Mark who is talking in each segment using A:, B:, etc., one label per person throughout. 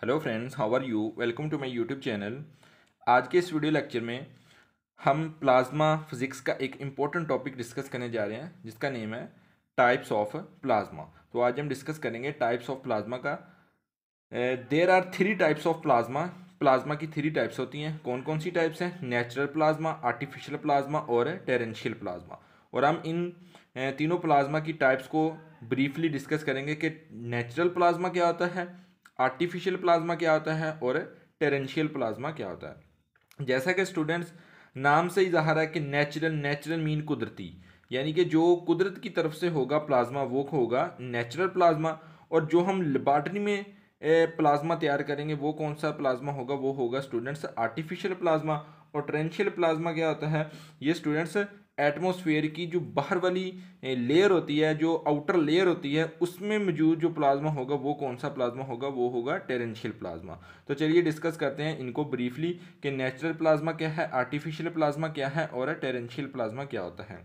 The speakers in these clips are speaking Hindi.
A: Hello friends, how are you? Welcome to my YouTube channel. आज के इस वीडियो लेक्चर में हम प्लाज्मा फिजिक्स का एक इम्पोर्टेंट टॉपिक डिस्कस करने जा रहे हैं जिसका नेम है टाइप्स ऑफ प्लाज्मा। तो आज हम डिस्कस करेंगे टाइप्स ऑफ प्लाज्मा का। There are three types of plasma. Plasma की थ्री टाइप्स होती हैं। कौन कौन सी टाइप्स हैं? नेचुरल प्लाज्मा, आर्टिफिशियल प्लाज्मा और टेरेंशियल प्लाज्मा। और हम इन तीनों प्लाज्मा की टाइप्स को ब्रीफली डिस्कस करेंगे कि नेचुरल प्लाज्मा क्या होता है, आर्टिफिशियल प्लाज्मा क्या होता है और टेरेंशियल प्लाज्मा क्या होता है। जैसा कि स्टूडेंट्स नाम से ही ज़ाहिर है कि नेचुरल, नेचुरल मीन कुदरती, यानी कि जो कुदरत की तरफ से होगा प्लाज्मा वो होगा नेचुरल प्लाज्मा। और जो हम लेबॉर्ट्री में प्लाज्मा तैयार करेंगे वो कौन सा प्लाज्मा होगा? वो होगा स्टूडेंट्स आर्टिफिशियल प्लाज्मा। और टेरेंशियल प्लाज्मा क्या होता है? ये स्टूडेंट्स एटमॉस्फेयर की जो बाहर वाली लेयर होती है, जो आउटर लेयर होती है, उसमें मौजूद जो प्लाज्मा होगा वो कौन सा प्लाज्मा होगा? वो होगा टेरेंशियल प्लाज्मा। तो चलिए डिस्कस करते हैं इनको ब्रीफली कि नेचुरल प्लाज्मा क्या है, आर्टिफिशियल प्लाज्मा क्या है और टेरेंशियल प्लाज्मा क्या होता है।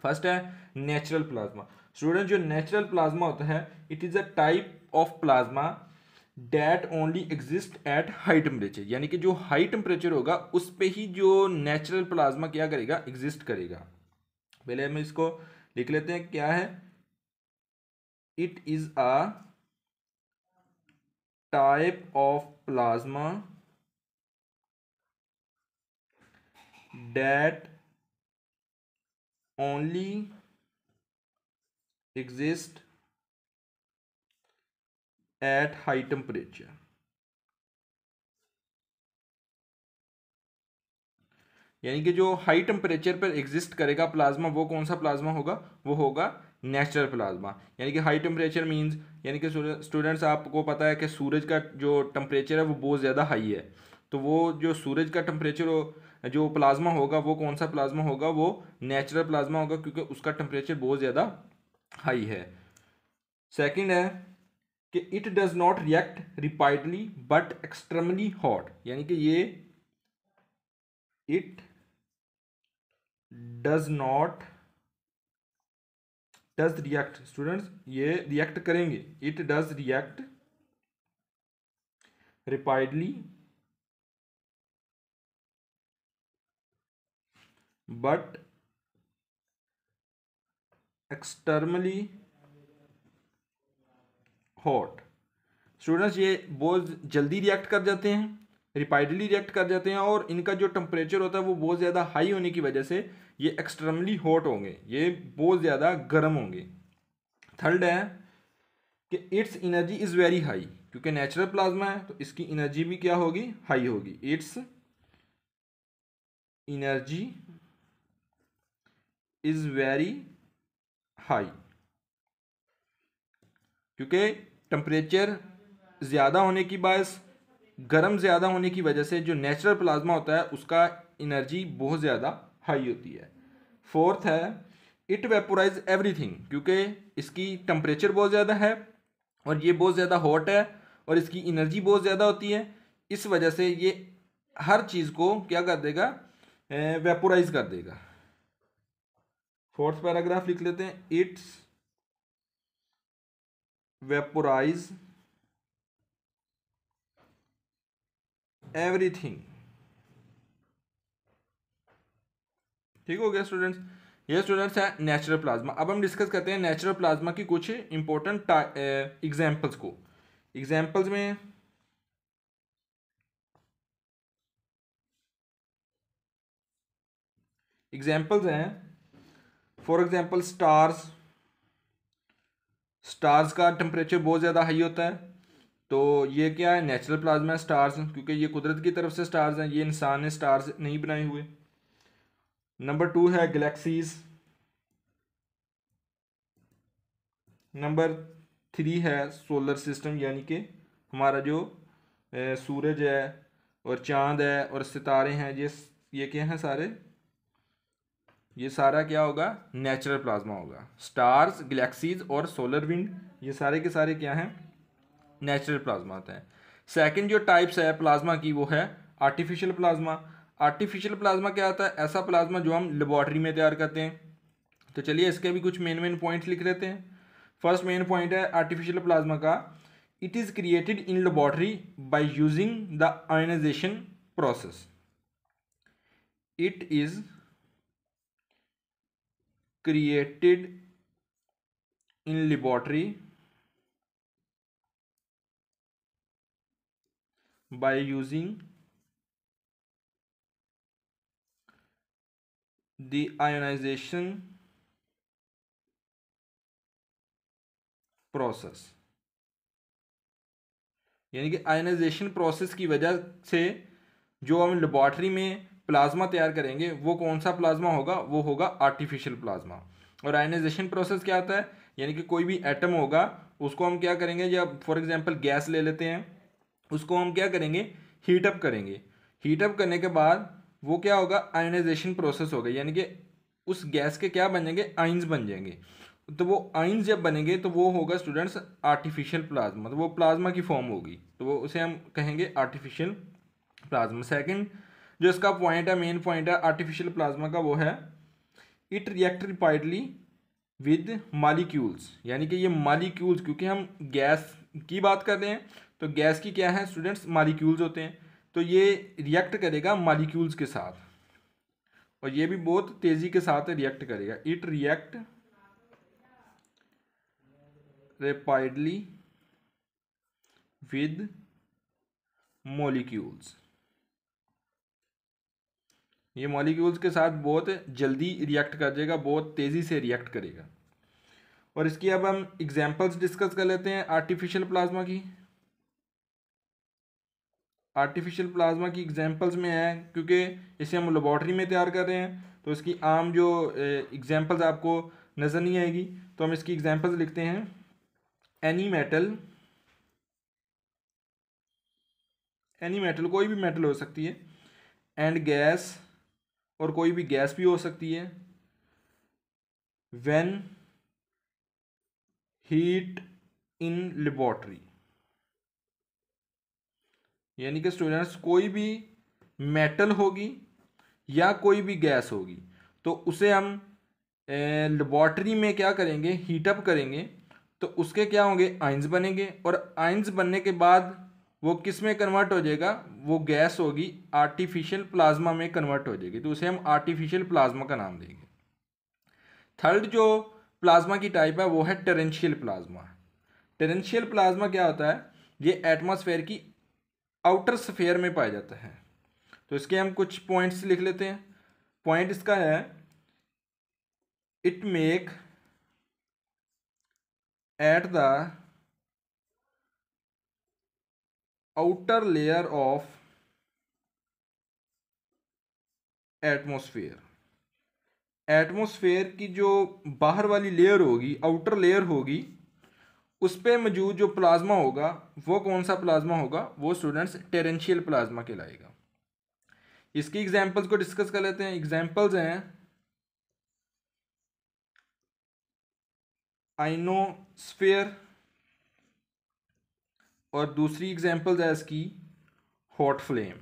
A: फर्स्ट है नेचुरल प्लाज्मा। स्टूडेंट, जो नेचुरल प्लाज्मा होता है it is a type of plasma that only exist at high temperature, यानी कि जो हाई टेम्परेचर होगा उस पे ही जो नेचुरल प्लाज्मा क्या करेगा? एग्जिस्ट करेगा। पहले हम इसको लिख लेते हैं क्या है। It is a type of plasma that only exist at high temperature. यानी कि जो हाई टेम्परेचर पर एग्जिस्ट करेगा प्लाज्मा वो कौन सा प्लाज्मा होगा? वो होगा नेचुरल प्लाज्मा। यानी कि हाई टेम्परेचर मींस, यानी कि स्टूडेंट्स आपको पता है कि सूरज का जो टेम्परेचर है वो बहुत ज़्यादा हाई है। तो वो जो सूरज का टेम्परेचर हो, जो प्लाज्मा होगा वो कौन सा प्लाज्मा होगा? वो नेचुरल प्लाज्मा होगा, क्योंकि उसका टेम्परेचर बहुत ज़्यादा हाई है। सेकंड है कि it does not react rapidly but extremely hot, यानी कि ये it does not does react, students ये रिएक्ट करेंगे। It does react rapidly but extremely hot. Students ये बहुत जल्दी रिएक्ट कर जाते हैं, रिपाइडली रिएक्ट कर जाते हैं, और इनका जो टेम्परेचर होता है वो बहुत ज़्यादा हाई होने की वजह से ये एक्सट्रीमली हॉट होंगे, ये बहुत ज़्यादा गर्म होंगे। थर्ड है कि it's energy is very high, क्योंकि नेचुरल प्लाज्मा है तो इसकी एनर्जी भी क्या होगी? हाई होगी। It's energy is very high, क्योंकि टेम्परेचर ज़्यादा होने की बायस, गर्म ज़्यादा होने की वजह से जो नेचुरल प्लाज्मा होता है उसका एनर्जी बहुत ज़्यादा हाई होती है। फोर्थ है इट वेपोराइज एवरीथिंग, क्योंकि इसकी टेम्परेचर बहुत ज़्यादा है और ये बहुत ज़्यादा हॉट है और इसकी एनर्जी बहुत ज़्यादा होती है, इस वजह से ये हर चीज़ को क्या कर देगा? वेपोराइज कर देगा। फोर्थ पैराग्राफ लिख लेते हैं। It's vaporise everything. ठीक हो गया स्टूडेंट्स? ये स्टूडेंट्स है नेचुरल प्लाज्मा। अब हम डिस्कस करते हैं नेचुरल प्लाज्मा की कुछ इंपॉर्टेंट एग्जांपल्स को। एग्जांपल्स में एग्जांपल्स हैं, फॉर एग्जांपल स्टार्स। स्टार्स का टेम्परेचर बहुत ज़्यादा हाई होता है, तो ये क्या है? नेचुरल प्लाज्मा है स्टार्स, क्योंकि ये कुदरत की तरफ से स्टार्स हैं, ये इंसान ने स्टार्स नहीं बनाए हुए। नंबर टू है गैलेक्सीज। नंबर थ्री है सोलर सिस्टम, यानी कि हमारा जो सूरज है और चांद है और सितारे हैं, ये क्या हैं सारे? ये सारा क्या होगा? नेचुरल प्लाज्मा होगा। स्टार्स, गैलेक्सीज और सोलर विंड, ये सारे के सारे क्या हैं? नेचुरल प्लाज्मा होता है। सेकंड जो टाइप्स है प्लाज्मा की वो है आर्टिफिशियल प्लाज्मा। आर्टिफिशियल प्लाज्मा क्या होता है? ऐसा प्लाज्मा जो हम लेबॉर्ट्री में तैयार करते हैं। तो चलिए इसके भी कुछ मेन मेन पॉइंट्स लिख लेते हैं। फर्स्ट मेन पॉइंट है आर्टिफिशियल प्लाज्मा का It is created in laboratory by using the ionization process. It is created in laboratory by using the ionization process. यानी कि आयनाइजेशन प्रोसेस की वजह से जो हम लेबॉर्ट्री में प्लाज्मा तैयार करेंगे वो कौन सा प्लाज्मा होगा, वो होगा आर्टिफिशियल प्लाज्मा। और आयनाइजेशन प्रोसेस क्या होता है, यानी कि कोई भी एटम होगा उसको हम क्या करेंगे, या फॉर एग्जांपल गैस ले लेते हैं, उसको हम क्या करेंगे, हीट अप करेंगे। हीट अप करने के बाद वो क्या होगा, आयनाइजेशन प्रोसेस होगा, यानी कि उस गैस के क्या बन जाएंगे, आइंस बन जाएंगे। तो वो आइंस जब बनेंगे तो वो होगा स्टूडेंट्स आर्टिफिशियल प्लाज्मा, तो वो प्लाज्मा की फॉर्म होगी, तो वो उसे हम कहेंगे आर्टिफिशियल प्लाज्मा। सेकंड जो इसका पॉइंट है, मेन पॉइंट है आर्टिफिशियल प्लाज्मा का, वो है इट रिएक्ट रिपाइडली विद मॉलिक्यूल्स। यानी कि ये मॉलिक्यूल्स, क्योंकि हम गैस की बात कर रहे हैं तो गैस की क्या है स्टूडेंट्स, मॉलिक्यूल्स होते हैं, तो ये रिएक्ट करेगा मॉलिक्यूल्स के साथ, और ये भी बहुत तेजी के साथ रिएक्ट करेगा। It react rapidly with molecules। ये मॉलिक्यूल्स के साथ बहुत जल्दी रिएक्ट कर जाएगा, बहुत तेज़ी से रिएक्ट करेगा। और इसकी अब हम एग्जांपल्स डिस्कस कर लेते हैं आर्टिफिशियल प्लाज्मा की। आर्टिफिशियल प्लाज्मा की एग्जांपल्स में है, क्योंकि इसे हम लेबॉर्ट्री में तैयार कर रहे हैं तो इसकी आम जो एग्जांपल्स आपको नज़र नहीं आएगी, तो हम इसकी एग्जांपल्स लिखते हैं। एनी मेटल कोई भी मेटल हो सकती है, एंड गैस और कोई भी गैस भी हो सकती है, व्हेन हीट इन लेबॉर्ट्री। यानी कि स्टूडेंट्स कोई भी मेटल होगी या कोई भी गैस होगी तो उसे हम लेबॉर्ट्री में क्या करेंगे, हीटअप करेंगे, तो उसके क्या होंगे, आइंस बनेंगे, और आइंस बनने के बाद वो किस में कन्वर्ट हो जाएगा, वो गैस होगी आर्टिफिशियल प्लाज्मा में कन्वर्ट हो जाएगी, तो उसे हम आर्टिफिशियल प्लाज्मा का नाम देंगे। थर्ड जो प्लाज्मा की टाइप है वो है टेरेंशियल प्लाज्मा। टेरेंशियल प्लाज्मा क्या होता है, ये एटमॉस्फेयर की आउटर स्फीयर में पाया जाता है। तो इसके हम कुछ पॉइंट्स लिख लेते हैं। पॉइंट इसका है, it make at the outer layer of atmosphere. Atmosphere की जो बाहर वाली लेयर होगी, आउटर लेयर होगी, उस पर मौजूद जो प्लाज्मा होगा वो कौन सा प्लाज्मा होगा, वो स्टूडेंट्स टेरेंशियल प्लाज्मा कहलाएगा। इसकी एग्जांपल्स को डिस्कस कर लेते हैं। एग्जांपल्स हैं आइनोस्फेयर, और दूसरी एग्जांपल्स है इसकी हॉट फ्लेम।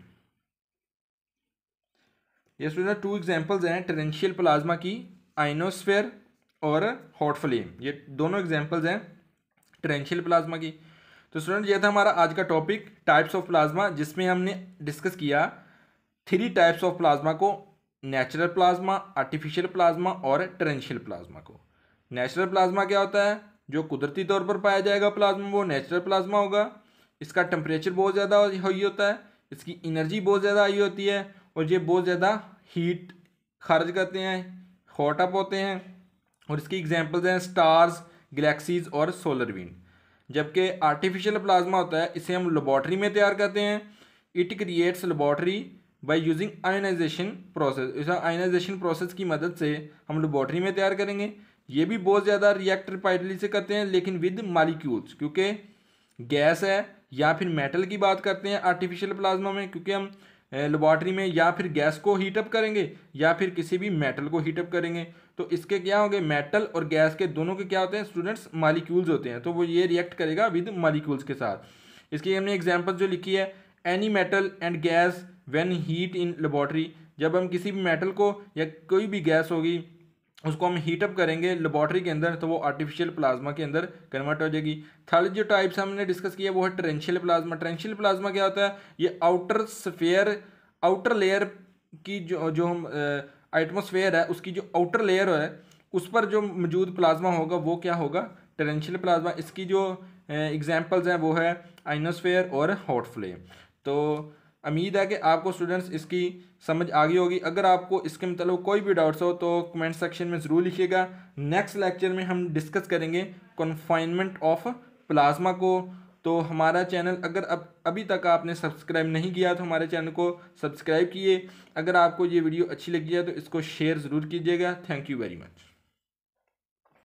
A: ये स्टूडेंट टू एग्जांपल्स हैं टेरेंशियल प्लाज्मा की, आइनोस्फेयर और हॉट फ्लेम, ये दोनों एग्जांपल्स हैं टेरेंशियल प्लाज्मा की। तो स्टूडेंट ये था हमारा आज का टॉपिक, टाइप्स ऑफ प्लाज्मा, जिसमें हमने डिस्कस किया 3 टाइप्स ऑफ प्लाज्मा को, नेचुरल प्लाज्मा, आर्टिफिशियल प्लाज्मा और टेरेंशियल प्लाज्मा को। नेचुरल प्लाज्मा क्या होता है, जो कुदरती तौर पर पाया जाएगा प्लाज्मा, वो नेचुरल प्लाज्मा होगा। इसका टेम्परेचर बहुत ज़्यादा हाई होता है, इसकी एनर्जी बहुत ज़्यादा हाई होती है, और ये बहुत ज़्यादा हीट खारिज करते हैं, हॉट अप होते हैं। और इसकी एग्जांपल्स हैं स्टार्स, गैलेक्सीज और सोलर विंड। जबकि आर्टिफिशियल प्लाज्मा होता है, इसे हम लेबॉर्ट्री में तैयार करते हैं। It creates laboratory by using ionization process. इस आयनाइजेशन प्रोसेस की मदद से हम लेबॉर्ट्री में तैयार करेंगे। ये भी बहुत ज़्यादा रिएक्ट रिपाइडली से करते हैं, लेकिन विद मॉलिक्यूल्स, क्योंकि गैस है या फिर मेटल की बात करते हैं आर्टिफिशियल प्लाज्मा में, क्योंकि हम लेबॉर्ट्री में या फिर गैस को हीटअप करेंगे या फिर किसी भी मेटल को हीटअप करेंगे, तो इसके क्या होंगे, मेटल और गैस के दोनों के क्या होते हैं स्टूडेंट्स, मॉलिक्यूल्स होते हैं, तो वो ये रिएक्ट करेगा विद मॉलिक्यूल्स के साथ। इसकी हमने एग्जांपल जो लिखी है, any metal and gas when heat in laboratory. जब हम किसी भी मेटल को या कोई भी गैस होगी उसको हम हीटअप करेंगे लेबॉर्ट्री के अंदर तो वो आर्टिफिशियल प्लाज्मा के अंदर कन्वर्ट हो जाएगी। थर्ड जो टाइप्स हमने डिस्कस किया वो है टेरेंशियल प्लाज्मा। टेरेंशियल प्लाज्मा क्या होता है? ये आउटर स्फीयर, आउटर लेयर की जो जो हम एटमोसफेयर है उसकी जो आउटर लेयर है उस पर जो मौजूद प्लाज्मा होगा वो क्या होगा? टेरेंशियल प्लाज्मा। इसकी जो एग्जांपल्स हैं वो है आइनोस्फेयर और हॉट फ्लेम। तो उम्मीद है कि आपको स्टूडेंट्स इसकी समझ आ गई होगी। अगर आपको इसके मतलब कोई भी डाउट्स हो तो कमेंट सेक्शन में ज़रूर लिखिएगा। नेक्स्ट लेक्चर में हम डिस्कस करेंगे कन्फाइनमेंट ऑफ प्लाज्मा को। तो हमारा चैनल अगर अभी तक आपने सब्सक्राइब नहीं किया तो हमारे चैनल को सब्सक्राइब किए। अगर आपको ये वीडियो अच्छी लगी है तो इसको शेयर ज़रूर कीजिएगा। Thank you very much.